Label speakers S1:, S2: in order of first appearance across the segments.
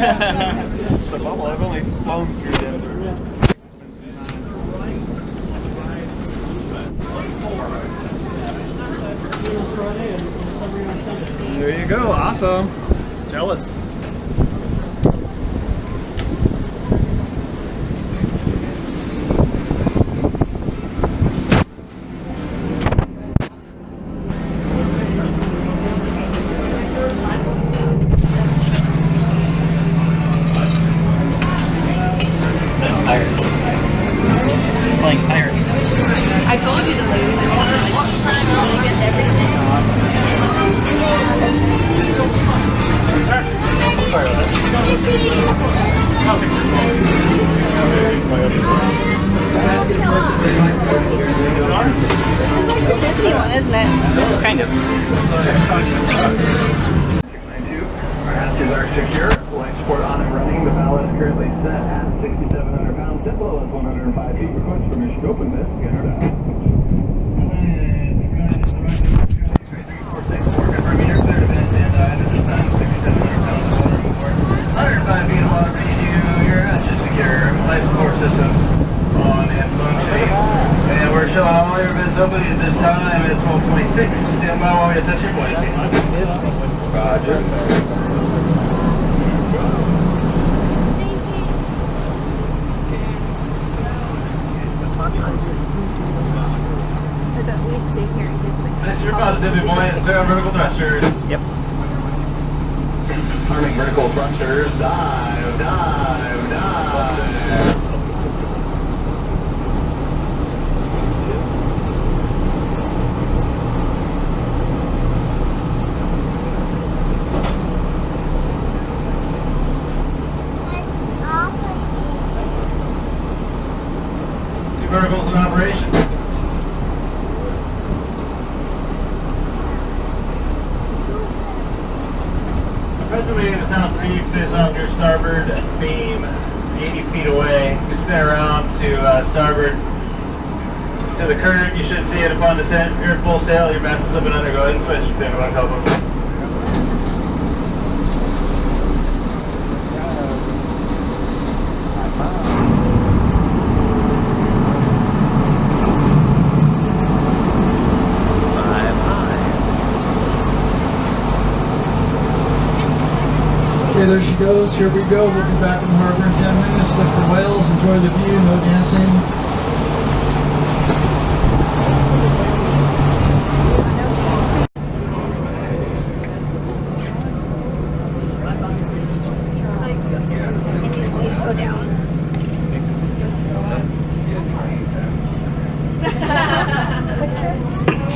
S1: It's the bubble. I've only flown through this. There you go. Awesome. Jealous.
S2: Playing pirates.
S3: I told you to leave. Everything.
S2: Sorry about that.
S3: Disney one, isn't it?
S2: Kind of.
S4: Our hatches are secure. Life support on and running. The ballast is currently set at 6,700 pounds. Tip level is 105 feet. Request permission to open this. Get her down. 105 feet of water beneath you. Your hatches secure. Life support system on and functioning. And we're showing all your visibility at this time. It's 12:26. Stand by while we assess your buoyancy. Roger.
S3: We stay here in Disney.
S4: You're positively buoyant. Stay on vertical thrusters.
S2: Yep.
S4: Arming vertical thrusters. Dive, dive, dive. Two verticals in operation. Presently, it's now 3 fish off your starboard beam, 80 feet away. You spin around to starboard to the current. You should see it upon descent. You're at full sail. Your mast is slipping under. Go ahead and switch. Spin one couple.
S1: Okay, there she goes. Here we go. We'll be back in the harbor in 10 minutes. Look for whales. Enjoy the view. No dancing.
S3: Go down.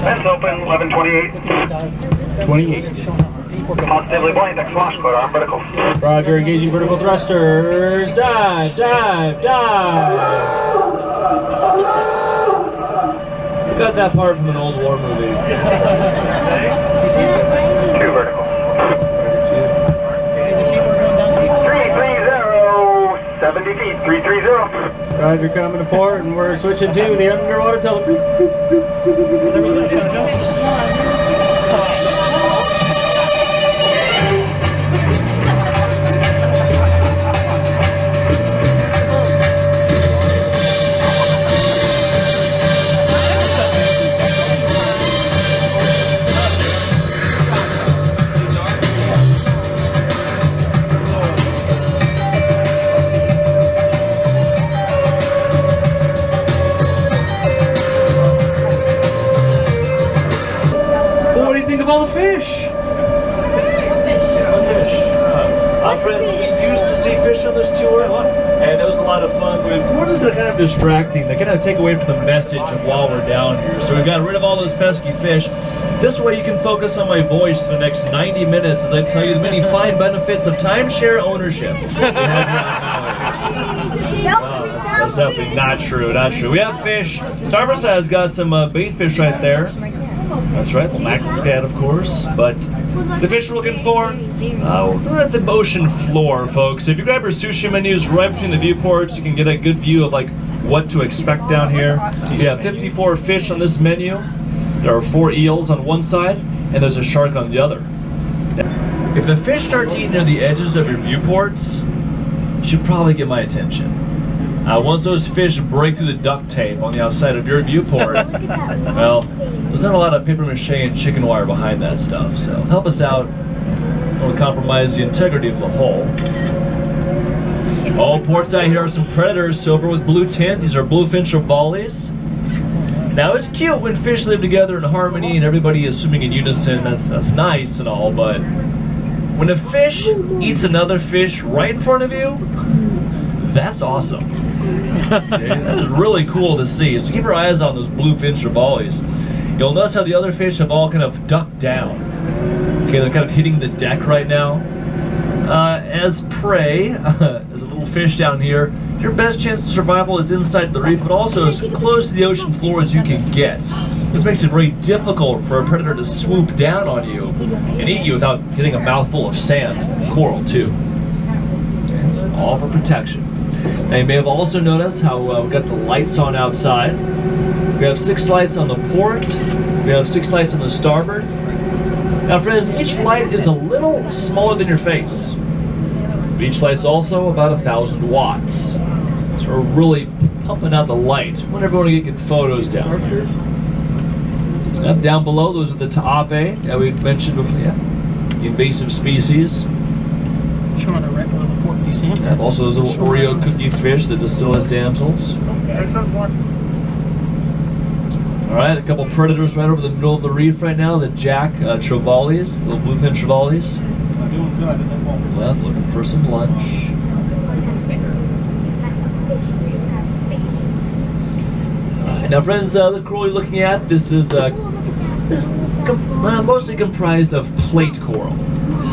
S4: Vents open, 11:28.
S2: 28.
S4: Positively buoyant, next launch code on vertical.
S2: Roger, engaging vertical thrusters. Dive, dive, dive. We got that part from an old war movie.
S4: 2 vertical. 330, 70 feet, 330.
S2: Roger, coming to port, and we're switching to the underwater telephone. Of all the fish. Friends, we used to see fish on this tour, and it was a lot of fun. Tours are kind of distracting. They kind of take away from the message of while we're down here. So we got rid of all those pesky fish. This way you can focus on my voice for the next 90 minutes as I tell you the many fine benefits of timeshare ownership. That's definitely not true, not true. We have fish. Starboard side's got some bait fish right there. That's right, the mackerel cat, of course. But the fish we're looking for, we're at the ocean floor, folks. If you grab your sushi menus right between the viewports, you can get a good view of like what to expect down here. You have 54 fish on this menu. There are 4 eels on one side, and there's a shark on the other. If the fish start eating near the edges of your viewports, you should probably get my attention. Once those fish break through the duct tape on the outside of your viewport, well, there's not a lot of paper mache and chicken wire behind that stuff, so help us out. Don't compromise the integrity of the hull. All ports out here are some predators, silver with blue tint. These are bluefin trevallies. Now it's cute when fish live together in harmony and everybody is swimming in unison. That's nice and all, but when a fish eats another fish right in front of you, that's awesome. Okay, that is really cool to see. So keep your eyes on those bluefin trevallies. You'll notice how the other fish have all kind of ducked down. Okay, they're kind of hitting the deck right now. As prey, as a little fish down here, your best chance of survival is inside the reef, but also as close to the ocean floor as you can get. This makes it very difficult for a predator to swoop down on you and eat you without getting a mouthful of sand and coral too. All for protection. Now you may have also noticed how we've got the lights on outside. We have 6 lights on the port. We have 6 lights on the starboard. Now friends, each light is a little smaller than your face. Each light's also about 1,000 watts. So we're really pumping out the light. Whenever we want to get good photos down here. Up down below, those are the Taape that we mentioned before. Yeah. The invasive species.
S5: Showing a record on the port, do you see him?
S2: Yeah, also those little Oreo cookie fish, the Dacilus damsels. Alright, a couple predators right over the middle of the reef right now, the Jack trevallies, little bluefin trevallies. Left, looking for some lunch. Now friends, the coral you're looking at, this is mostly comprised of plate coral.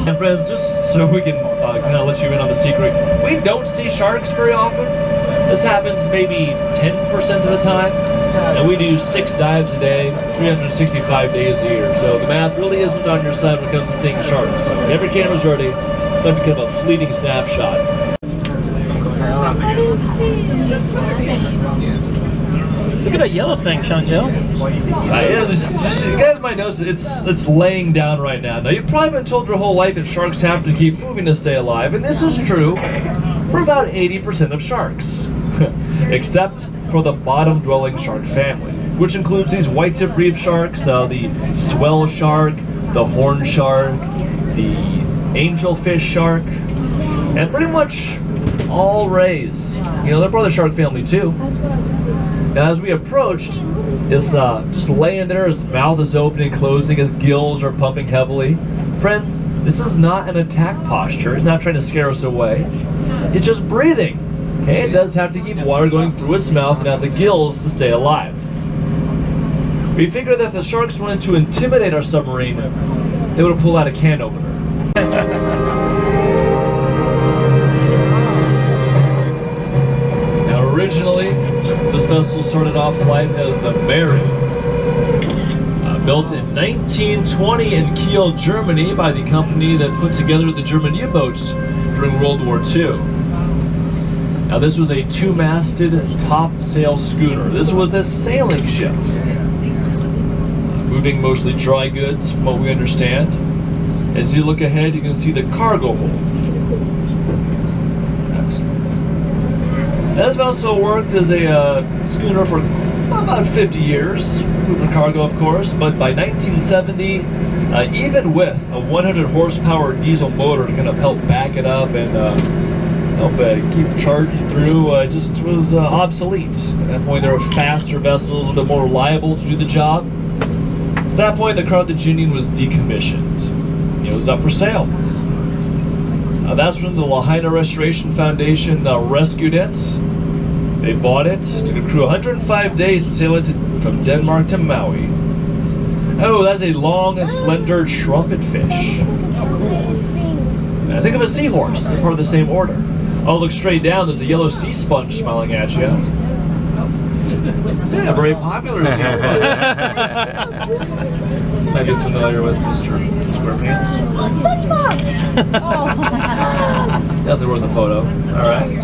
S2: And friends, just so we can kind of let you in on the secret, we don't see sharks very often. This happens maybe 10% of the time. And we do 6 dives a day, 365 days a year. So the math really isn't on your side when it comes to seeing sharks. So every camera's ready. It's going to become a fleeting snapshot.
S5: Look at that yellow thing, Chantel.
S2: Yeah, you guys might notice it's laying down right now. Now you've probably been told your whole life that sharks have to keep moving to stay alive, and this is true for about 80% of sharks, except for the bottom-dwelling shark family, which includes these white-tip reef sharks, the swell shark, the horn shark, the angelfish shark, and pretty much all rays. You know, they're part of the shark family too. Now as we approached, it's just laying there, his mouth is opening and closing, his gills are pumping heavily. Friends, this is not an attack posture. It's not trying to scare us away. It's just breathing. Okay, it does have to keep water going through its mouth and out the gills to stay alive. We figured that if the sharks wanted to intimidate our submarine, they would have pulled out a can opener. Now originally, this vessel started off life as the Mary. Built in 1920 in Kiel, Germany by the company that put together the German U-boats during World War II. Now this was a 2-masted topsail schooner. This was a sailing ship, moving mostly dry goods from what we understand. As you look ahead, you can see the cargo hold. Excellent. Now, this vessel worked as a schooner for about 50 years, moving cargo of course, but by 1970, even with a 100 horsepower diesel motor to kind of help back it up and help keep charging through, just was obsolete. At that point there were faster vessels, a little bit more reliable to do the job. So at that point the Carthaginian was decommissioned. It was up for sale. That's when the Lahaina Restoration Foundation rescued it. They bought it, took a crew 105 days to sail it from Denmark to Maui. Oh, that's a long, slender trumpet fish. Now think of a seahorse, they're part of the same order. Oh, look straight down, there's a yellow sea sponge smiling at you. Yeah, very popular sea sponge. Might be familiar with Mr. SquarePants. Definitely worth a photo. Alright.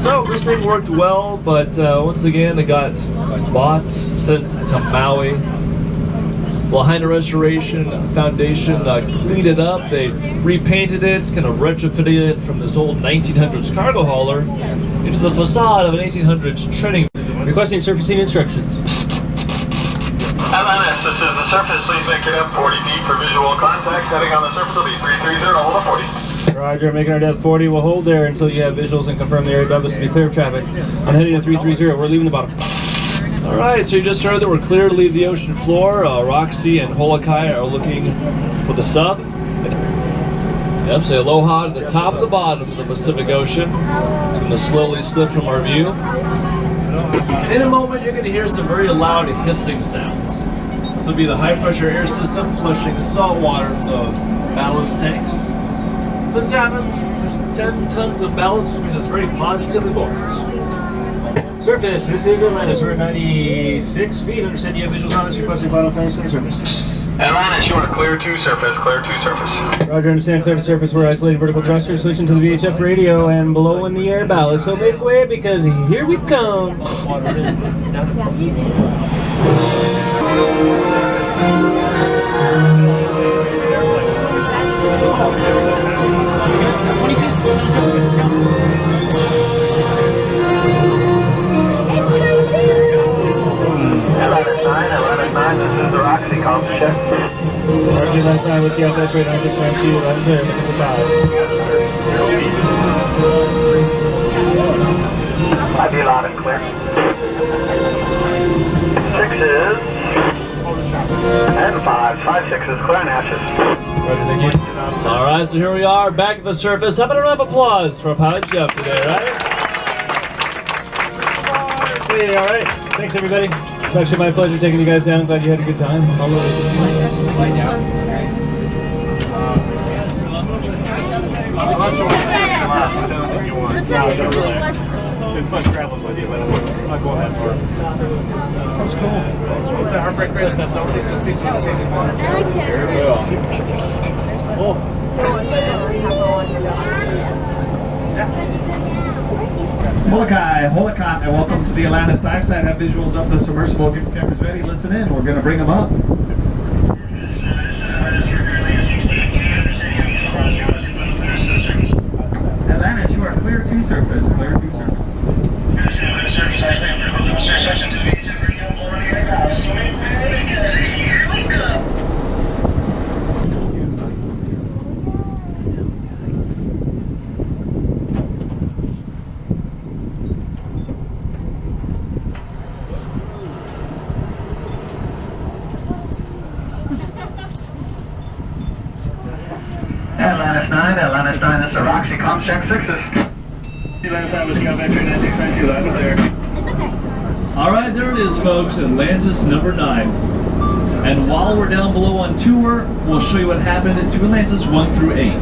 S2: So this thing worked well, but once again it got bought, sent to Maui. Lahaina Restoration Foundation cleaned it up. They repainted it, kind of retrofitted it from this old 1900s cargo hauler into the facade of an 1800s training.
S5: Requesting surfacing instructions.
S4: LNS, this is the surface. Please make your depth 40 feet for visual contact. Heading on the surface will be 330, hold at 40.
S5: Roger, making our depth 40. We'll hold there until you have visuals and confirm the area above us to be clear of traffic. I'm heading to 330. We're leaving the bottom.
S2: All right, so you just heard that we're clear to leave the ocean floor. Roxy and Holokai are looking for the sub. Yep, say aloha to the top of the bottom of the Pacific Ocean. It's going to slowly slip from our view. And in a moment, you're going to hear some very loud hissing sounds. This will be the high-pressure air system flushing the salt water from the ballast tanks. This happens, there's 10 tons of ballast, which means it's very positively buoyant.
S5: Surface, this is Atlantis. We're at 96 feet. Understand you have visuals on us. Requesting final clearance to the surface.
S4: Atlantis, you are clear to surface, clear to surface.
S5: Roger, understand clear to surface. We're isolating vertical thrusters. Switching to the VHF radio and below in the air ballast. So make way because here we come.
S4: Atlantis 9, this is the Roxy comms check.
S5: Roger, last time with the FS rate 96.2, I'm clear, make it to 5.
S4: I'd be loud and clear. 6's and 5. 5, 6 is clear and ashes.
S5: Roger, thank you.
S2: All right, so here we are, back at the surface. How about a round of applause for Pilot Jeff today, right?
S5: Hey, all right. Thanks, everybody. It's actually my pleasure taking you guys down. Glad you had a good time. I'll load it.
S4: Been fun traveling with you, but I'll go ahead for it.
S5: That was cool.
S4: What's that heartbreak race? That's not
S3: I like
S1: Holokai, and welcome to the Atlantis dive site. Have visuals of the submersible. Get your cameras ready. Listen in. We're going to bring them up. Atlantis, you are clear to surface. Clear to surface.
S4: Atlantis 9, this is the Roxy comms check 6's. Atlantis 9 was Cal Vector 9692, live there.
S2: All right, there it is, folks, Atlantis number 9. And while we're down below on tour, we'll show you what happened to Atlantis 1 through 8.